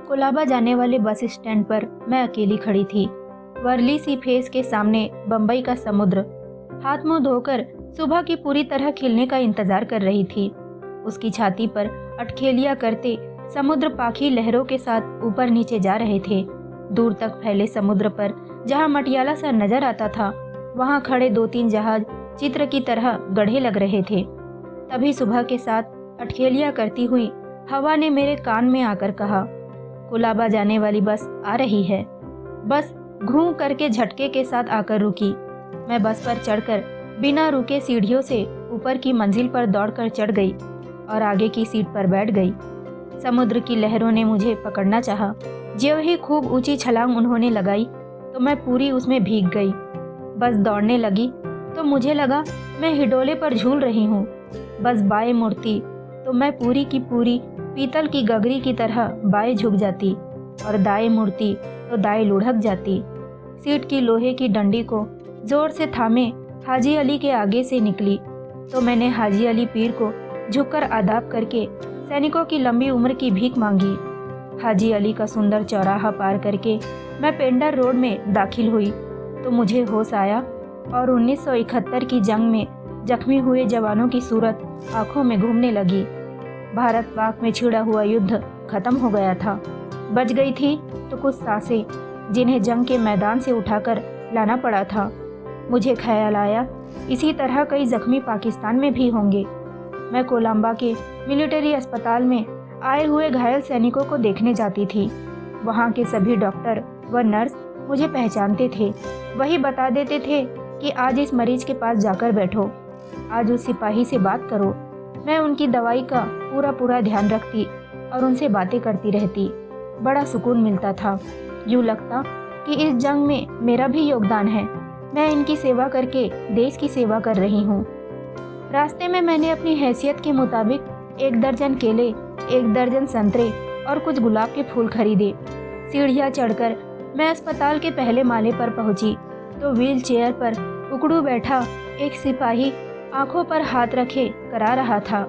कोलाबा जाने वाले bus stand पर मैं अकेली खड़ी थी। वर्ली सी फेस के सामने बंबई का समुद्र हाथ मुंह धोकर सुबह की पूरी तरह खिलने का इंतजार कर रही थी। उसकी छाती पर अटखेलियां करते समुद्र पाखी लहरों के साथ ऊपर नीचे जा रहे थे। दूर तक फैले समुद्र पर जहां मटियाला सा नजर आता था, वहां खड़े 2-3 जहाज चित्र की तरह गढ़े लग रहे थे। तभी सुबह के साथ अटखेलियां करती हुई हवा ने मेरे कान में आकर कहा, कोलाबा जाने वाली बस आ रही है। बस घूं करके झटके के साथ आकर रुकी। मैं बस पर चढ़कर बिना रुके सीढ़ियों से ऊपर की मंजिल पर दौड़कर चढ़ गई और आगे की सीट पर बैठ गई। समुद्र की लहरों ने मुझे पकड़ना चाहा। ज्यों ही खूब ऊंची छलांग उन्होंने लगाई तो मैं पूरी उसमें भीग गई। बस दौड़ने लगी तो मुझे लगा मैं हिडोले पर झूल रही हूँ। बस बाएं मुड़ती तो मैं पूरी की पूरी पीतल की गगरी की तरह बाएं झुक जाती और दाएं मुड़ती तो दाएं लुढ़क जाती। सीट की लोहे की डंडी को जोर से थामे हाजी अली के आगे से निकली तो मैंने हाजी अली पीर को झुककर आदाब करके सैनिकों की लंबी उम्र की भीख मांगी। हाजी अली का सुंदर चौराहा पार करके मैं पेंडर रोड में दाखिल हुई तो मुझे होश आया और 1971 की जंग में जख्मी हुए जवानों की सूरत आंखों में घूमने लगी। भारत पाक में छिड़ा हुआ युद्ध खत्म हो गया था। बच गई थी तो कुछ सांसें जिन्हें जंग के मैदान से उठाकर लाना पड़ा था। मुझे ख्याल आया इसी तरह कई जख्मी पाकिस्तान में भी होंगे। मैं कोलंबा के मिलिट्री अस्पताल में आए हुए घायल सैनिकों को देखने जाती थी। वहाँ के सभी डॉक्टर व नर्स मुझे पहचानते थे। वही बता देते थे कि आज इस मरीज के पास जाकर बैठो, आज उस सिपाही से बात करो। मैं उनकी दवाई का पूरा ध्यान रखती और उनसे बातें करती रहती। बड़ा सुकून मिलता था। यूँ लगता कि इस जंग में मेरा भी योगदान है। मैं इनकी सेवा करके देश की सेवा कर रही हूँ। रास्ते में मैंने अपनी हैसियत के मुताबिक 1 दर्जन केले, 1 दर्जन संतरे और कुछ गुलाब के फूल खरीदे। सीढ़ियाँ चढ़कर मैं अस्पताल के पहले माले पर पहुंची तो व्हील चेयर पर उकड़ू बैठा एक सिपाही आंखों पर हाथ रखे करा रहा था,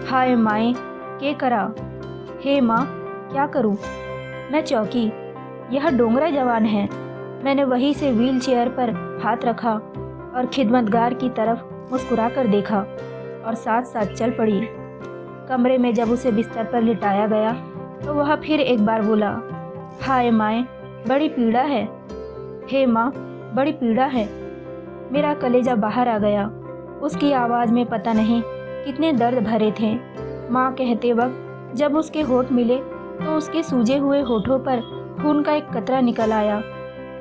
हाय माए के करा, हे माँ क्या करूं। मैं चौंकी, यह डोंगरा जवान है। मैंने वहीं से व्हील चेयर पर हाथ रखा और खिदमतगार की तरफ मुस्कुरा कर देखा और साथ साथ चल पड़ी। कमरे में जब उसे बिस्तर पर लिटाया गया तो वह फिर एक बार बोला, हाय माए बड़ी पीड़ा है, हे माँ बड़ी पीड़ा है। मेरा कलेजा बाहर आ गया। उसकी आवाज़ में पता नहीं कितने दर्द भरे थे। माँ कहते वक्त जब उसके होठ मिले तो उसके सूजे हुए होठों पर खून का एक कतरा निकल आया।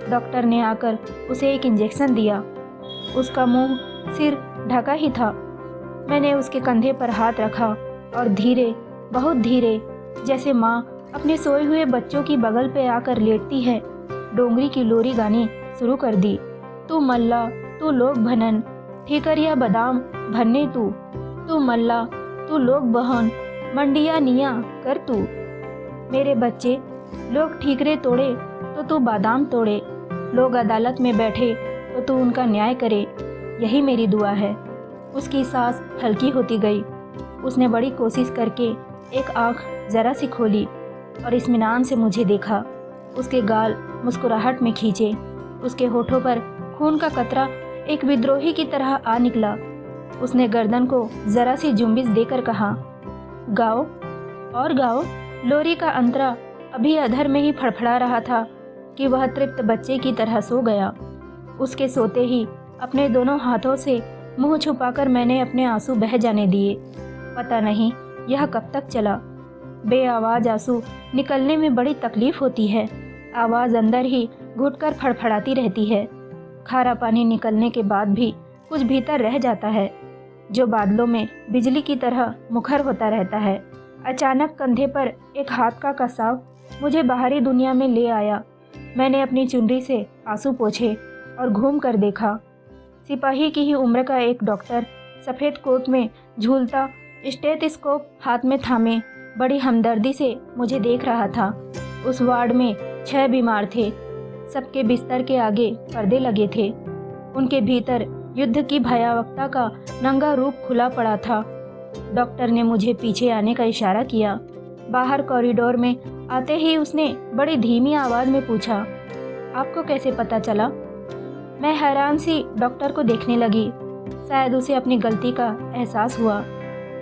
डॉक्टर ने आकर उसे एक इंजेक्शन दिया। उसका मुंह सिर ढका ही था। मैंने उसके कंधे पर हाथ रखा और धीरे, बहुत धीरे, जैसे माँ अपने सोए हुए बच्चों की बगल पे आकर लेटती है, डोंगरी की लोरी गानी शुरू कर दी। तू मल्ला तू लोग भनन, ठेकरिया बादाम भन्ने तू मल्ला तू लोग बहन, मंडिया निया कर तू। मेरे बच्चे, लोग ठीकरे तोड़े तो तू बादाम तोड़े, लोग अदालत में बैठे तो तू उनका न्याय करे, यही मेरी दुआ है। उसकी सांस हल्की होती गई। उसने बड़ी कोशिश करके एक आँख जरा सी खोली और इत्मीनान से मुझे देखा। उसके गाल मुस्कुराहट में खींचे। उसके होठों पर खून का कतरा एक विद्रोही की तरह आ निकला। उसने गर्दन को जरा सी जुम्बिश देकर कहा, गाओ और गाओ। लोरी का अंतरा अभी अधर में ही फड़फड़ा रहा था कि वह तृप्त बच्चे की तरह सो गया। उसके सोते ही अपने दोनों हाथों से मुंह छुपाकर मैंने अपने आंसू बह जाने दिए। पता नहीं यह कब तक चला। बेआवाज आंसू निकलने में बड़ी तकलीफ होती है। आवाज़ अंदर ही घुटकर फड़फड़ाती रहती है। खारा पानी निकलने के बाद भी कुछ भीतर रह जाता है, जो बादलों में बिजली की तरह मुखर होता रहता है। अचानक कंधे पर एक हाथ का कसाव मुझे बाहरी दुनिया में ले आया। मैंने अपनी चुनरी से आंसू पोंछे और घूम कर देखा। सिपाही की ही उम्र का एक डॉक्टर सफ़ेद कोट में झूलता, स्टेथोस्कोप हाथ में थामे बड़ी हमदर्दी से मुझे देख रहा था। उस वार्ड में 6 बीमार थे। सबके बिस्तर के आगे पर्दे लगे थे। उनके भीतर युद्ध की भयावहता का नंगा रूप खुला पड़ा था। डॉक्टर ने मुझे पीछे आने का इशारा किया। बाहर कॉरिडोर में आते ही उसने बड़ी धीमी आवाज़ में पूछा, आपको कैसे पता चला? मैं हैरान सी डॉक्टर को देखने लगी। शायद उसे अपनी गलती का एहसास हुआ।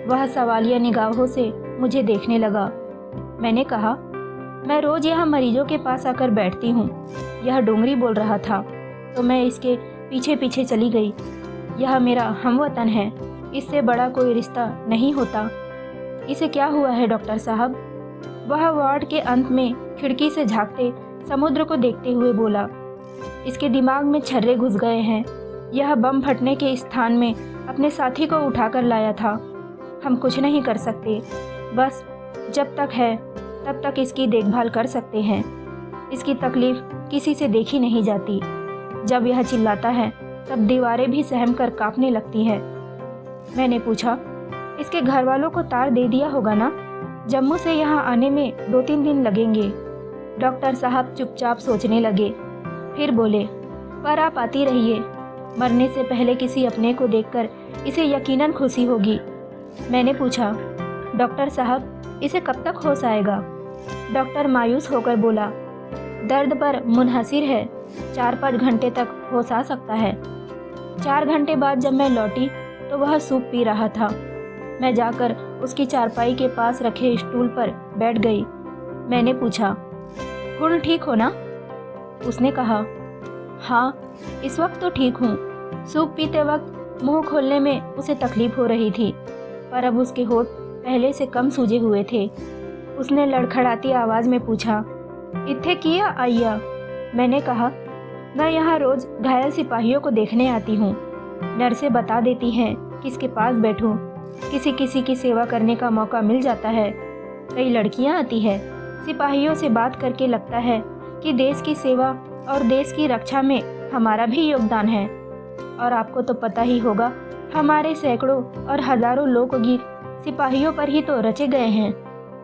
वह सवालिया निगाहों से मुझे देखने लगा। मैंने कहा, मैं रोज़ यहाँ मरीजों के पास आकर बैठती हूँ। यह डोंगरी बोल रहा था तो मैं इसके पीछे पीछे चली गई। यह मेरा हमवतन है, इससे बड़ा कोई रिश्ता नहीं होता। इसे क्या हुआ है डॉक्टर साहब? वह वार्ड के अंत में खिड़की से झांकते समुद्र को देखते हुए बोला, इसके दिमाग में छर्रे घुस गए हैं। यह बम फटने के स्थान में अपने साथी को उठाकर लाया था। हम कुछ नहीं कर सकते, बस जब तक है तब तक इसकी देखभाल कर सकते हैं। इसकी तकलीफ किसी से देखी नहीं जाती। जब यह चिल्लाता है तब दीवारें भी सहम कर कांपने लगती है। मैंने पूछा, इसके घर वालों को तार दे दिया होगा ना? जम्मू से यहाँ आने में 2-3 दिन लगेंगे। डॉक्टर साहब चुपचाप सोचने लगे, फिर बोले, पर आप आती रहिए। मरने से पहले किसी अपने को देखकर इसे यकीनन खुशी होगी। मैंने पूछा, डॉक्टर साहब इसे कब तक होश आएगा? डॉक्टर मायूस होकर बोला, दर्द पर मुनहसिर है, 4-5 घंटे तक होश आ सकता है। 4 घंटे बाद जब मैं लौटी तो वह सूप पी रहा था। मैं जाकर उसकी चारपाई के पास रखे स्टूल पर बैठ गई। मैंने पूछा, हुण ठीक हो ना? उसने कहा, हाँ इस वक्त तो ठीक हूँ। सूप पीते वक्त मुंह खोलने में उसे तकलीफ हो रही थी, पर अब उसके होठ पहले से कम सूजे हुए थे। उसने लड़खड़ाती आवाज़ में पूछा, इत्थे किया आइया? मैंने कहा, मैं यहाँ रोज़ घायल सिपाहियों को देखने आती हूँ। नर्सें बता देती हैं किसके पास बैठूं। किसी किसी की सेवा करने का मौका मिल जाता है। कई लड़कियाँ आती है। सिपाहियों से बात करके लगता है कि देश की सेवा और देश की रक्षा में हमारा भी योगदान है। और आपको तो पता ही होगा, हमारे सैकड़ों और हज़ारों लोकगीत सिपाहियों पर ही तो रचे गए हैं।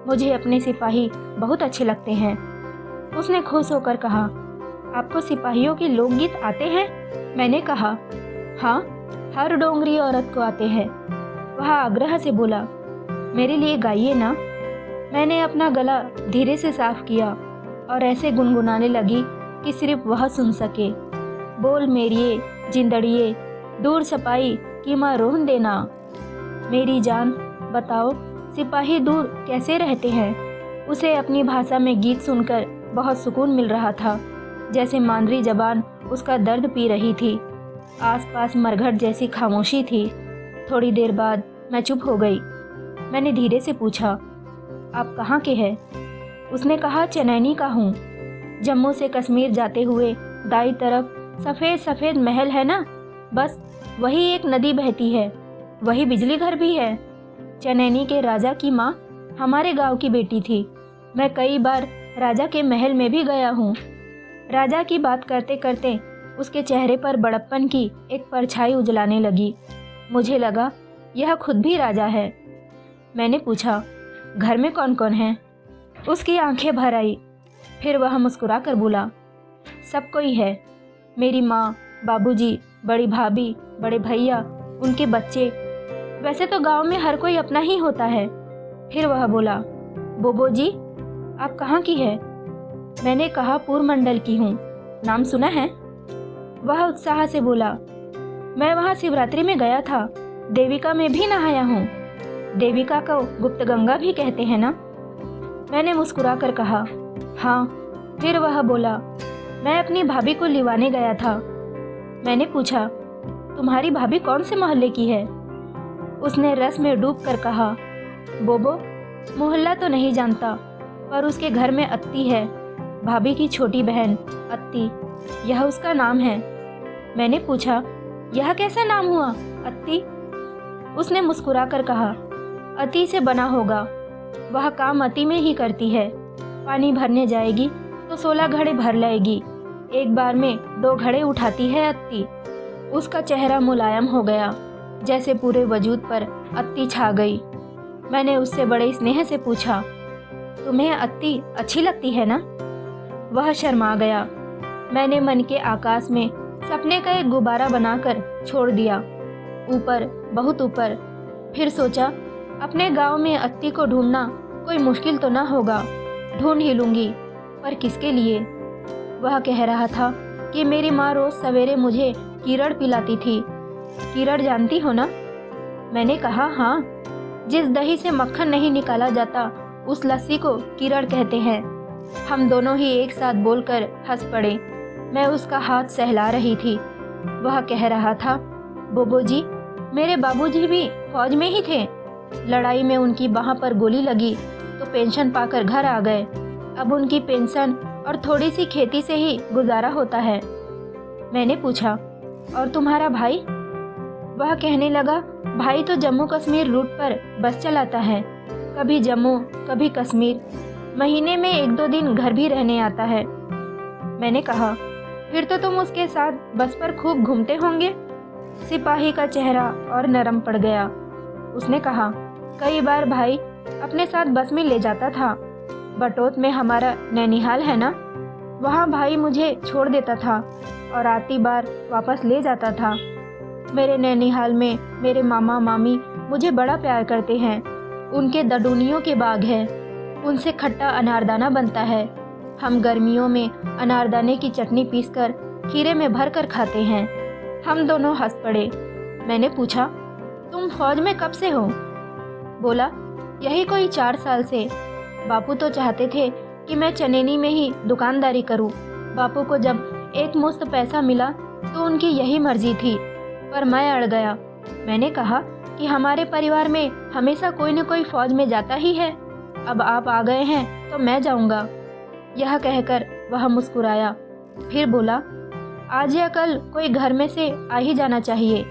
मुझे अपने सिपाही बहुत अच्छे लगते हैं। उसने खुश होकर कहा, आपको सिपाहियों के लोकगीत आते हैं? मैंने कहा, हाँ हर डोंगरी औरत को आते हैं। वह आग्रह से बोला, मेरे लिए गाइए ना। मैंने अपना गला धीरे से साफ किया और ऐसे गुनगुनाने लगी कि सिर्फ वह सुन सके। बोल मेरिए जिंदड़िए, दूर सपाई की माँ रोहन देना। मेरी जान बताओ, सिपाही दूर कैसे रहते हैं? उसे अपनी भाषा में गीत सुनकर बहुत सुकून मिल रहा था, जैसे मांद्री जबान उसका दर्द पी रही थी। आसपास मरघट जैसी खामोशी थी। थोड़ी देर बाद मैं चुप हो गई। मैंने धीरे से पूछा, आप कहाँ के हैं? उसने कहा, चनैनी का हूँ। जम्मू से कश्मीर जाते हुए दाई तरफ सफ़ेद सफ़ेद महल है ना, बस वही एक नदी बहती है, वही बिजली घर भी है। चनैनी के राजा की माँ हमारे गांव की बेटी थी। मैं कई बार राजा के महल में भी गया हूँ। राजा की बात करते करते उसके चेहरे पर बड़प्पन की एक परछाई उजलाने लगी। मुझे लगा यह खुद भी राजा है। मैंने पूछा, घर में कौन कौन है? उसकी आंखें भर आई। फिर वह मुस्कुरा कर बोला, सब कोई है। मेरी माँ, बाबूजी, बड़ी भाभी, बड़े भैया, उनके बच्चे। वैसे तो गांव में हर कोई अपना ही होता है। फिर वह बोला, बोबो जी आप कहाँ की है? मैंने कहा, पूर्वमंडल की हूँ। नाम सुना है? वह उत्साह से बोला, मैं वहाँ शिवरात्रि में गया था। देविका में भी नहाया हूँ। देविका को गुप्त गंगा भी कहते हैं ना? मैंने मुस्कुरा कर कहा, हाँ। फिर वह बोला, मैं अपनी भाभी को लिवाने गया था। मैंने पूछा, तुम्हारी भाभी कौन से मोहल्ले की है? उसने रस में डूब कर कहा, बोबो मोहल्ला तो नहीं जानता, पर उसके घर में अत्ती है, भाभी की छोटी बहन अत्ती, यह उसका नाम है। मैंने पूछा, यह कैसा नाम हुआ अत्ती? उसने मुस्कुरा कर कहा, अति से बना होगा। वह काम अति में ही करती है। पानी भरने जाएगी तो 16 घड़े भर लाएगी। एक बार में 2 घड़े उठाती है अत्ती। उसका चेहरा मुलायम हो गया, जैसे पूरे वजूद पर अत्ती छा गई। मैंने उससे बड़े स्नेह से पूछा, तुम्हें अत्ती अच्छी लगती है ना? वह शर्मा गया। मैंने मन के आकाश में सपने का एक गुब्बारा बनाकर छोड़ दिया, ऊपर, बहुत ऊपर। फिर सोचा, अपने गांव में अत्ती को ढूंढना कोई मुश्किल तो ना होगा, ढूंढ ही लूँगी, पर किसके लिए? वह कह रहा था कि मेरी माँ रोज़ सवेरे मुझे कीरड़ पिलाती थी। कीरड़ जानती हो ना? मैंने कहा हाँ, जिस दही से मक्खन नहीं निकाला जाता उस लस्सी को कीरड़ कहते हैं। हम दोनों ही एक साथ बोलकर हंस पड़े। मैं उसका हाथ सहला रही थी। वह कह रहा था, बोबो जी, मेरे बाबूजी भी फौज में ही थे। लड़ाई में उनकी बाह पर गोली लगी तो पेंशन पाकर घर आ गए। अब उनकी पेंशन और थोड़ी सी खेती से ही गुजारा होता है। मैंने पूछा, और तुम्हारा भाई? वह कहने लगा, भाई तो जम्मू कश्मीर रूट पर बस चलाता है, कभी जम्मू कभी कश्मीर, महीने में 1-2 दिन घर भी रहने आता है। मैंने कहा, फिर तो तुम उसके साथ बस पर खूब घूमते होंगे? सिपाही का चेहरा और नरम पड़ गया। उसने कहा, कई बार भाई अपने साथ बस में ले जाता था। बटोत में हमारा नैनीहाल है ना, वहाँ भाई मुझे छोड़ देता था और आती बार वापस ले जाता था। मेरे नैनीहाल में मेरे मामा मामी मुझे बड़ा प्यार करते हैं। उनके दडूनियों के बाग है, उनसे खट्टा अनारदाना बनता है। हम गर्मियों में अनारदाने की चटनी पीसकर खीरे में भर कर खाते हैं। हम दोनों हंस पड़े। मैंने पूछा, तुम फौज में कब से हो? बोला, यही कोई 4 साल से। बापू तो चाहते थे कि मैं चनैनी में ही दुकानदारी करूं। बापू को जब एक मुश्त पैसा मिला तो उनकी यही मर्जी थी, पर मैं अड़ गया। मैंने कहा कि हमारे परिवार में हमेशा कोई न कोई फौज में जाता ही है। अब आप आ गए हैं तो मैं जाऊंगा। यह कहकर वह मुस्कुराया, फिर बोला, आज या कल कोई घर में से आ ही जाना चाहिए,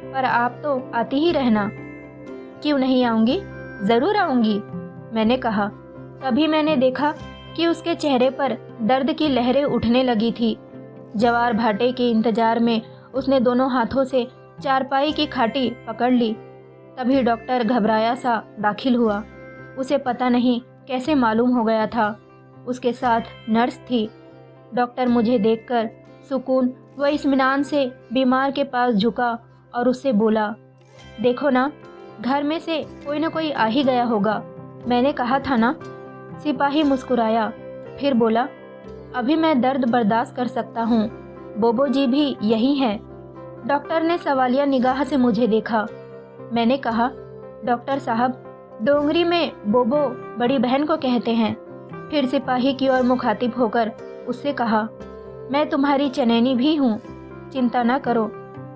पर आप तो आती ही रहना। क्यों नहीं आऊंगी, जरूर आऊंगी, मैंने कहा। तभी मैंने देखा कि उसके चेहरे पर दर्द की लहरें उठने लगी थी। जवार भाटे के इंतजार में उसने दोनों हाथों से चारपाई की खाटी पकड़ ली। तभी डॉक्टर घबराया सा दाखिल हुआ। उसे पता नहीं कैसे मालूम हो गया था। उसके साथ नर्स थी। डॉक्टर मुझे देखकर सुकून व इत्मीनान से बीमार के पास झुका और उससे बोला, देखो ना, घर में से कोई न कोई आ ही गया होगा, मैंने कहा था ना। सिपाही मुस्कुराया, फिर बोला, अभी मैं दर्द बर्दाश्त कर सकता हूँ, बोबो जी भी यही हैं। डॉक्टर ने सवालिया निगाह से मुझे देखा। मैंने कहा, डॉक्टर साहब, डोंगरी में बोबो बड़ी बहन को कहते हैं। फिर सिपाही की ओर मुखातिब होकर उससे कहा, मैं तुम्हारी चनैनी भी हूँ, चिंता न करो,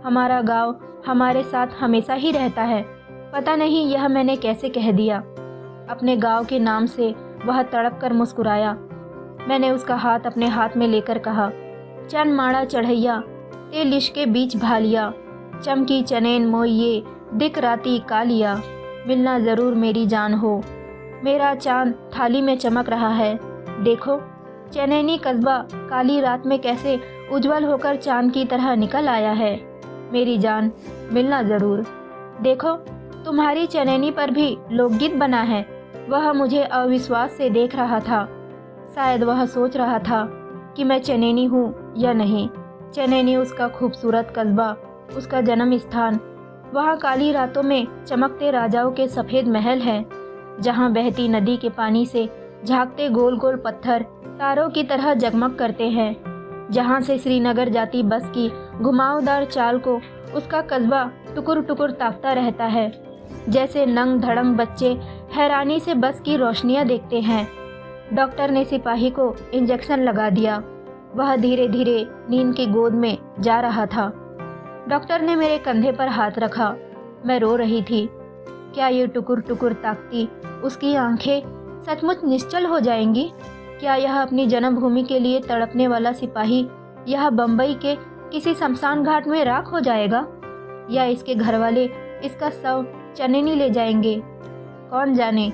हमारा गांव हमारे साथ हमेशा ही रहता है। पता नहीं यह मैंने कैसे कह दिया। अपने गांव के नाम से वह तड़प कर मुस्कुराया। मैंने उसका हाथ अपने हाथ में लेकर कहा, चन माड़ा चढ़ैया ते लिश्के बीच भालिया, चमकी चनैन मोइये दिक राती कालिया, मिलना ज़रूर मेरी जान हो। मेरा चांद थाली में चमक रहा है, देखो चनैनी कस्बा काली रात में कैसे उज्जवल होकर चांद की तरह निकल आया है। मेरी जान, मिलना ज़रूर। देखो तुम्हारी चनैनी पर भी लोकगीत बना है। वह मुझे अविश्वास से देख रहा था। शायद वह सोच रहा था कि मैं चनैनी हूँ या नहीं। चनैनी उसका खूबसूरत कस्बा, उसका जन्म स्थान। वहाँ काली रातों में चमकते राजाओं के सफ़ेद महल हैं, जहाँ बहती नदी के पानी से झांकते गोल गोल पत्थर तारों की तरह जगमग करते हैं, जहाँ से श्रीनगर जाती बस की घुमावदार चाल को उसका कस्बा टुकुर टुकुर ताकता रहता है, जैसे नंग धड़ंग बच्चे हैरानी से बस की रोशनियाँ देखते हैं। डॉक्टर ने सिपाही को इंजेक्शन लगा दिया। वह धीरे धीरे नींद की गोद में जा रहा था। डॉक्टर ने मेरे कंधे पर हाथ रखा। मैं रो रही थी। क्या ये टुकुर टुकुर ताकती उसकी आंखें सचमुच निश्चल हो जाएंगी? क्या यह अपनी जन्मभूमि के लिए तड़पने वाला सिपाही यह बम्बई के किसी शमशान घाट में राख हो जाएगा, या इसके घरवाले इसका शव चनैनी ले जाएंगे? कौन जाने।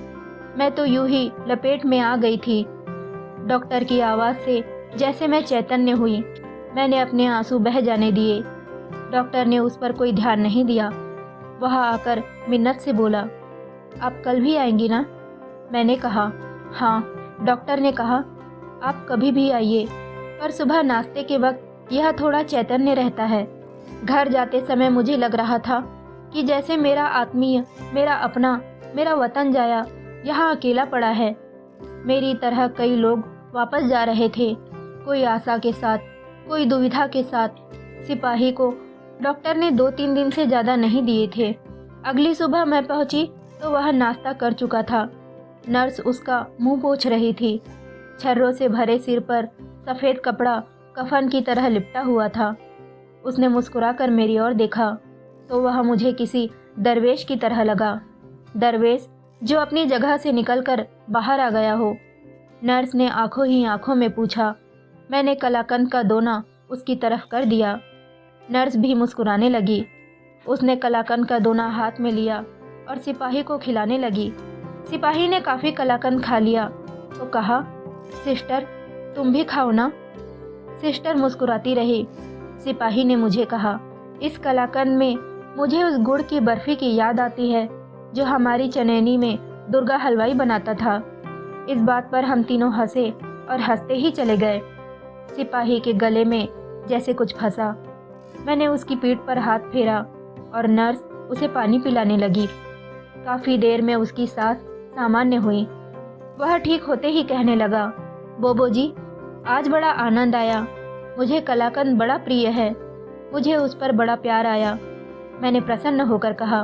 मैं तो यूं ही लपेट में आ गई थी। डॉक्टर की आवाज़ से जैसे मैं चैतन्य हुई। मैंने अपने आंसू बह जाने दिए। डॉक्टर ने उस पर कोई ध्यान नहीं दिया। वह आकर मिन्नत से बोला, आप कल भी आएंगी ना? मैंने कहा, हाँ। डॉक्टर ने कहा, आप कभी भी आइए, पर सुबह नाश्ते के वक्त यह थोड़ा चैतन्य रहता है। घर जाते समय मुझे लग रहा था कि जैसे मेरा आत्मीय, मेरा अपना, मेरा वतन जाया, यहाँ अकेला पड़ा है। मेरी तरह कई लोग वापस जा रहे थे, कोई आशा के साथ, कोई दुविधा के साथ। सिपाही को डॉक्टर ने 2-3 दिन से ज़्यादा नहीं दिए थे। अगली सुबह मैं पहुंची तो वह नाश्ता कर चुका था। नर्स उसका मुंह पोंछ रही थी। छर्रों से भरे सिर पर सफ़ेद कपड़ा कफन की तरह लिपटा हुआ था। उसने मुस्कुराकर मेरी ओर देखा तो वह मुझे किसी दरवेश की तरह लगा, दरवेश जो अपनी जगह से निकलकर बाहर आ गया हो। नर्स ने आंखों ही आंखों में पूछा। मैंने कलाकंद का दोना उसकी तरफ कर दिया। नर्स भी मुस्कुराने लगी। उसने कलाकंद का दोना हाथ में लिया और सिपाही को खिलाने लगी। सिपाही ने काफ़ी कलाकंद खा लिया तो कहा, सिस्टर तुम भी खाओ ना। सिस्टर मुस्कुराती रही। सिपाही ने मुझे कहा, इस कलाकंद में मुझे उस गुड़ की बर्फ़ी की याद आती है जो हमारी चनैनी में दुर्गा हलवाई बनाता था। इस बात पर हम तीनों हंसे और हंसते ही चले गए। सिपाही के गले में जैसे कुछ फंसा। मैंने उसकी पीठ पर हाथ फेरा और नर्स उसे पानी पिलाने लगी। काफ़ी देर में उसकी सांस सामान्य हुई। वह ठीक होते ही कहने लगा, बोबो जी आज बड़ा आनंद आया। मुझे कलाकंद बड़ा प्रिय है। मुझे उस पर बड़ा प्यार आया। मैंने प्रसन्न होकर कहा,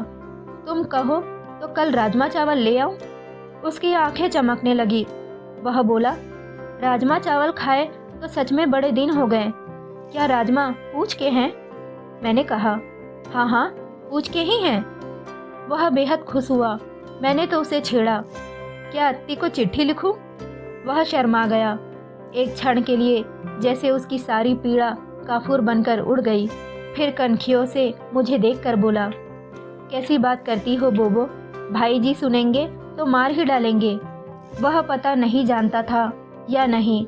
तुम कहो तो कल राजमा चावल ले आऊं? उसकी आंखें चमकने लगी। वह बोला, राजमा चावल खाए तो सच में बड़े दिन हो गए। क्या राजमा पूछ के हैं? मैंने कहा, हाँ हाँ पूछ के ही हैं। वह बेहद खुश हुआ। मैंने तो उसे छेड़ा, क्या अत्ती को चिट्ठी लिखूं? वह शर्मा गया। एक क्षण के लिए जैसे उसकी सारी पीड़ा काफूर बनकर उड़ गई। फिर कनखियों से मुझे देखकर बोला, कैसी बात करती हो बोबो, भाई जी सुनेंगे तो मार ही डालेंगे। वह पता नहीं जानता था या नहीं,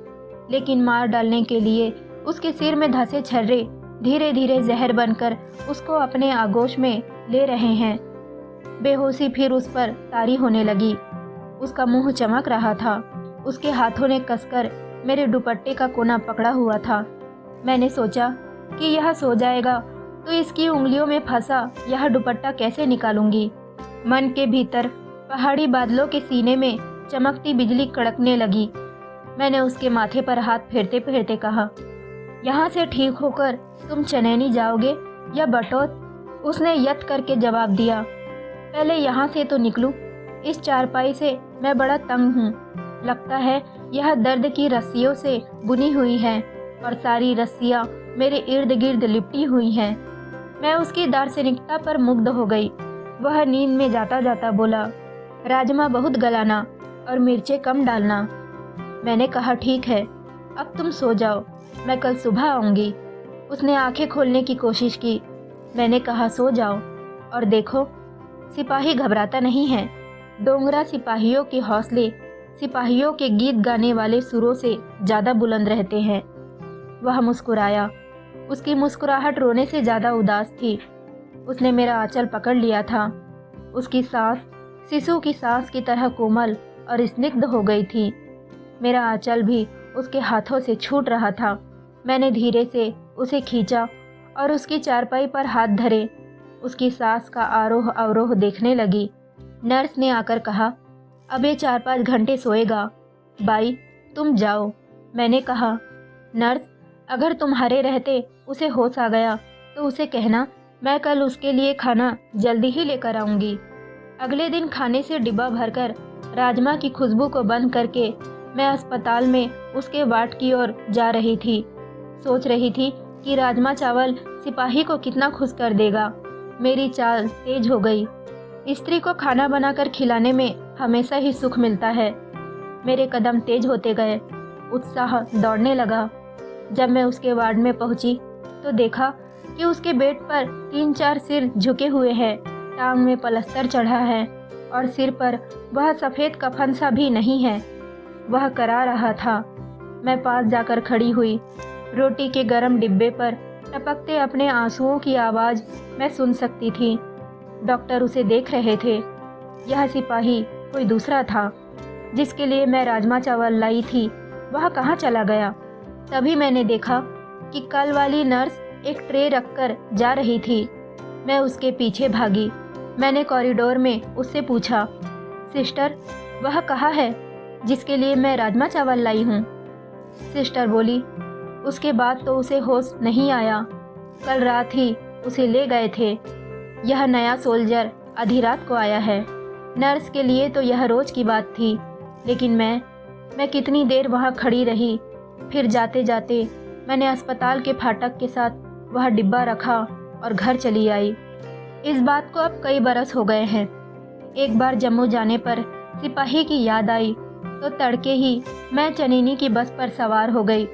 लेकिन मार डालने के लिए उसके सिर में धंसे छर्रे धीरे धीरे जहर बनकर उसको अपने आगोश में ले रहे हैं। बेहोशी फिर उस पर तारी होने लगी। उसका मुंह चमक रहा था। उसके हाथों ने कसकर मेरे दुपट्टे का कोना पकड़ा हुआ था। मैंने सोचा कि यह सो जाएगा तो इसकी उंगलियों में फंसा यह दुपट्टा कैसे निकालूंगी। मन के भीतर पहाड़ी बादलों के सीने में चमकती बिजली कड़कने लगी। मैंने उसके माथे पर हाथ फेरते फेरते कहा, यहाँ से ठीक होकर तुम चनैनी जाओगे या बटौत? उसने यत करके जवाब दिया, पहले यहाँ से तो निकलूं। इस चारपाई से मैं बड़ा तंग हूँ। लगता है यह दर्द की रस्सियों से बुनी हुई है और सारी रस्सियाँ मेरे इर्द गिर्द लिपटी हुई हैं। मैं उसकी दार्शनिकता पर मुग्ध हो गई। वह नींद में जाता जाता बोला, राजमा बहुत गलाना और मिर्चें कम डालना। मैंने कहा, ठीक है, अब तुम सो जाओ, मैं कल सुबह आऊँगी। उसने आंखें खोलने की कोशिश की। मैंने कहा, सो जाओ और देखो सिपाही घबराता नहीं है। डोंगरा सिपाहियों के हौसले सिपाहियों के गीत गाने वाले सुरों से ज़्यादा बुलंद रहते हैं। वह मुस्कुराया। उसकी मुस्कुराहट रोने से ज़्यादा उदास थी। उसने मेरा आंचल पकड़ लिया था। उसकी सांस शिशु की सांस की तरह कोमल और स्निग्ध हो गई थी। मेरा आंचल भी उसके हाथों से छूट रहा था। मैंने धीरे से उसे खींचा और उसकी चारपाई पर हाथ धरे। उसकी सांस का आरोह अवरोह देखने लगी। नर्स ने आकर कहा, अब ये 4-5 घंटे सोएगा। बाई तुम जाओ। मैंने कहा, नर्स अगर तुम्हारे रहते उसे होश आ गया तो उसे कहना मैं कल उसके लिए खाना जल्दी ही लेकर आऊँगी। अगले दिन खाने से डिब्बा भरकर राजमा की खुशबू को बंद करके मैं अस्पताल में उसके वार्ड की ओर जा रही थी। सोच रही थी कि राजमा चावल सिपाही को कितना खुश कर देगा। मेरी चाल तेज हो गई। स्त्री को खाना बनाकर खिलाने में हमेशा ही सुख मिलता है। मेरे कदम तेज होते गए। उत्साह दौड़ने लगा। जब मैं उसके वार्ड में पहुंची तो देखा कि उसके बेड पर 3-4 सिर झुके हुए हैं। टांग में पलस्तर चढ़ा है और सिर पर वह सफ़ेद कफन सा भी नहीं है। वह करा रहा था। मैं पास जाकर खड़ी हुई। रोटी के गरम डिब्बे पर टपकते अपने आंसुओं की आवाज़ मैं सुन सकती थी। डॉक्टर उसे देख रहे थे। यह सिपाही कोई दूसरा था जिसके लिए मैं राजमा चावल लाई थी। वह कहाँ चला गया? तभी मैंने देखा कि कल वाली नर्स एक ट्रे रखकर जा रही थी। मैं उसके पीछे भागी। मैंने कॉरिडोर में उससे पूछा, सिस्टर वह कहाँ है जिसके लिए मैं राजमा चावल लाई हूँ? सिस्टर बोली, उसके बाद तो उसे होश नहीं आया। कल रात ही उसे ले गए थे। यह नया सोल्जर आधी रात को आया है। नर्स के लिए तो यह रोज की बात थी, लेकिन मैं कितनी देर वहाँ खड़ी रही। फिर जाते जाते मैंने अस्पताल के फाटक के साथ वह डिब्बा रखा और घर चली आई। इस बात को अब कई बरस हो गए हैं। एक बार जम्मू जाने पर सिपाही की याद आई तो तड़के ही मैं चनीनी की बस पर सवार हो गई।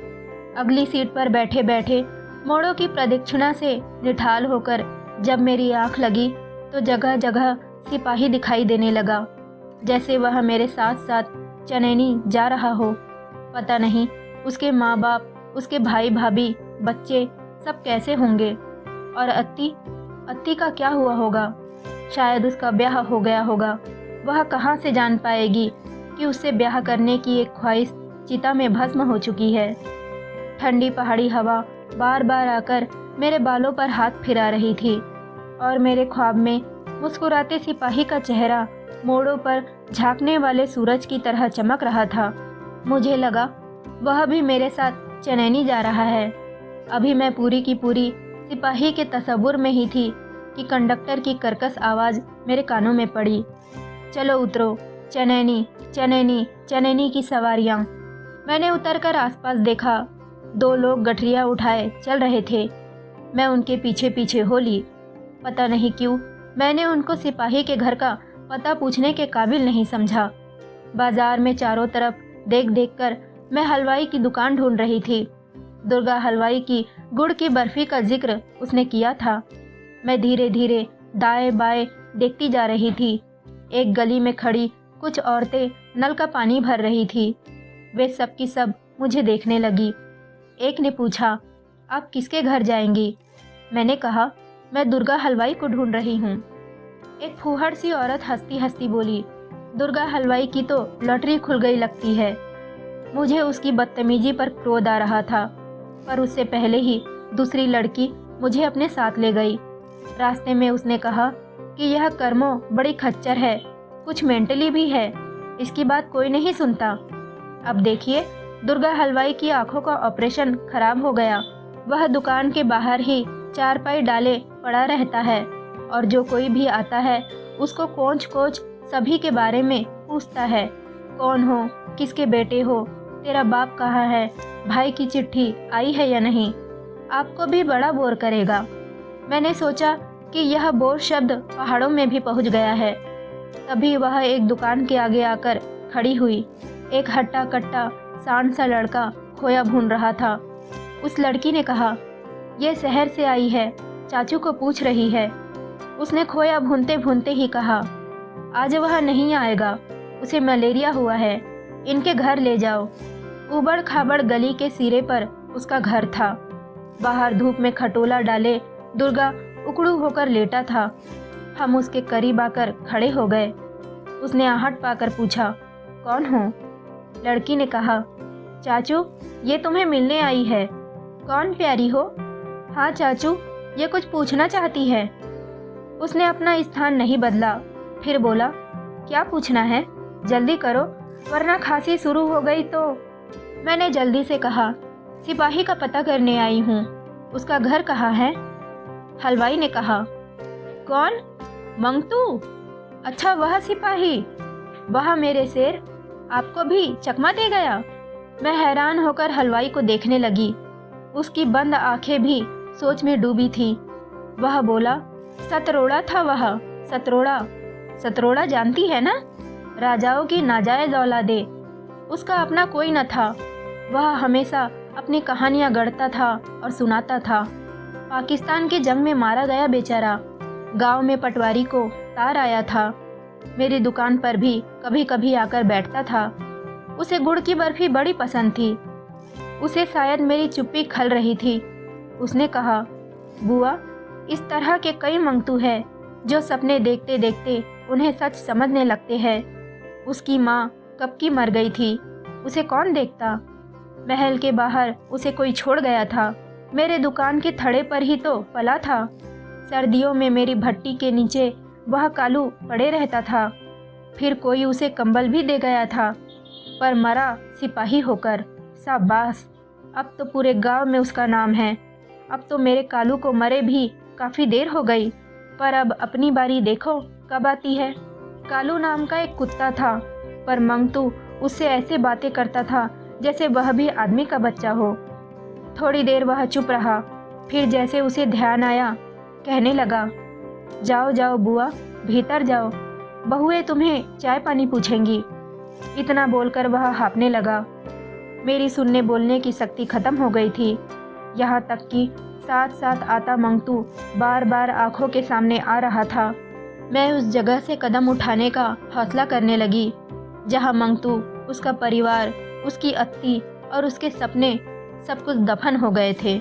अगली सीट पर बैठे बैठे मोड़ों की प्रदक्षिणा से निठाल होकर जब मेरी आंख लगी तो जगह जगह सिपाही दिखाई देने लगा, जैसे वह मेरे साथ साथ चनैनी जा रहा हो। पता नहीं उसके माँ बाप, उसके भाई भाभी, बच्चे सब कैसे होंगे। और अत्ती का क्या हुआ होगा? शायद उसका ब्याह हो गया होगा। वह कहाँ से जान पाएगी कि उससे ब्याह करने की एक ख्वाहिश चिता में भस्म हो चुकी है। ठंडी पहाड़ी हवा बार बार आकर मेरे बालों पर हाथ फिरा रही थी और मेरे ख्वाब में मुस्कुराते सिपाही का चेहरा मोड़ों पर झांकने वाले सूरज की तरह चमक रहा था। मुझे लगा वह भी मेरे साथ चनैनी जा रहा है। अभी मैं पूरी की पूरी सिपाही के तसव्वुर में ही थी कि कंडक्टर की कर्कश आवाज़ मेरे कानों में पड़ी, चलो उतरो, चनैनी चनैनी चनैनी की सवारियाँ। मैंने उतरकर आसपास देखा। 2 लोग गठरिया उठाए चल रहे थे। मैं उनके पीछे पीछे हो ली। पता नहीं क्यों मैंने उनको सिपाही के घर का पता पूछने के काबिल नहीं समझा। बाजार में चारों तरफ देख देख कर मैं हलवाई की दुकान ढूंढ रही थी। दुर्गा हलवाई की गुड़ की बर्फी का जिक्र उसने किया था। मैं धीरे धीरे दाएं बाएं देखती जा रही थी। एक गली में खड़ी कुछ औरतें नल का पानी भर रही थी। वे सब की सब मुझे देखने लगी। एक ने पूछा, आप किसके घर जाएंगी? मैंने कहा, मैं दुर्गा हलवाई को ढूंढ रही हूँ। एक फूहड़ सी औरत हंसती हंसती बोली, दुर्गा हलवाई की तो लॉटरी खुल गई लगती है। मुझे उसकी बदतमीजी पर क्रोध आ रहा था, पर उससे पहले ही दूसरी लड़की मुझे अपने साथ ले गई। रास्ते में उसने कहा कि यह कर्मो बड़ी खच्चर है, कुछ मेंटली भी है, इसकी बात कोई नहीं सुनता। अब देखिए, दुर्गा हलवाई की आंखों का ऑपरेशन खराब हो गया। वह दुकान के बाहर ही चारपाई डाले पड़ा रहता है और जो कोई भी आता है उसको कोंच कोंच सभी के बारे में पूछता है, कौन हो, किसके बेटे हो, तेरा बाप कहाँ है, भाई की चिट्ठी आई है या नहीं। आपको भी बड़ा बोर करेगा। मैंने सोचा कि यह बोर शब्द पहाड़ों में भी पहुंच गया है। तभी वह एक दुकान के आगे आकर खड़ी हुई। एक हट्टा कट्टा सांड सा लड़का खोया भून रहा था। उस लड़की ने कहा, ये शहर से आई है, चाचू को पूछ रही है। उसने खोया भूनते भूनते ही कहा, आज वह नहीं आएगा, उसे मलेरिया हुआ है, इनके घर ले जाओ। उबड़ खाबड़ गली के सिरे पर उसका घर था। बाहर धूप में खटोला डाले दुर्गा उकड़ू होकर लेटा था। हम उसके करीब आकर खड़े हो गए। उसने आहट पाकर पूछा, कौन हो? लड़की ने कहा, चाचू, ये तुम्हें मिलने आई है। कौन प्यारी हो? हाँ चाचू, ये कुछ पूछना चाहती है। उसने अपना स्थान नहीं बदला। फिर बोला, क्या पूछना है? जल्दी करो, वरना खांसी शुरू हो गई तो। मैंने जल्दी से कहा, सिपाही का पता करने आई हूँ, उसका घर कहाँ है? हलवाई ने कहा, कौन? मंगतू? अच्छा, वह सिपाही। वह मेरे शेर, आपको भी चकमा दे गया। मैं हैरान होकर हलवाई को देखने लगी। उसकी बंद आंखें भी सोच में डूबी थी। वह बोला, सतरोड़ा था वह, सतरोड़ा। सतरोड़ा जानती है ना? राजाओं की नाजायज औलादे। उसका अपना कोई न था। वह हमेशा अपनी कहानियां गढ़ता था और सुनाता था। पाकिस्तान की जंग में मारा गया बेचारा। गांव में पटवारी को तार आया था। मेरी दुकान पर भी कभी कभी आकर बैठता था। उसे गुड़ की बर्फी बड़ी पसंद थी। उसे शायद मेरी चुप्पी खल रही थी। उसने कहा, बुआ, इस तरह के कई मंगतू हैं जो सपने देखते देखते उन्हें सच समझने लगते हैं। उसकी माँ कब की मर गई थी, उसे कौन देखता? महल के बाहर उसे कोई छोड़ गया था। मेरे दुकान के थड़े पर ही तो पला था। सर्दियों में मेरी भट्टी के नीचे वह कालू पड़े रहता था। फिर कोई उसे कंबल भी दे गया था, पर मरा सिपाही होकर। शाबाश, अब तो पूरे गांव में उसका नाम है। अब तो मेरे कालू को मरे भी काफ़ी देर हो गई, पर अब अपनी बारी देखो कब आती है। कालू नाम का एक कुत्ता था, पर मंगतू उससे ऐसे बातें करता था जैसे वह भी आदमी का बच्चा हो। थोड़ी देर वह चुप रहा, फिर जैसे उसे ध्यान आया कहने लगा, जाओ जाओ बुआ, भीतर जाओ, बहुएं तुम्हें चाय पानी पूछेंगी। इतना बोलकर वह हाँफने लगा। मेरी सुनने बोलने की शक्ति खत्म हो गई थी। यहाँ तक कि साथ साथ आता मंगतू बार बार आंखों के सामने आ रहा था। मैं उस जगह से कदम उठाने का हौसला करने लगी जहाँ मंगतू, उसका परिवार, उसकी अत्ती और उसके सपने सब कुछ दफन हो गए थे।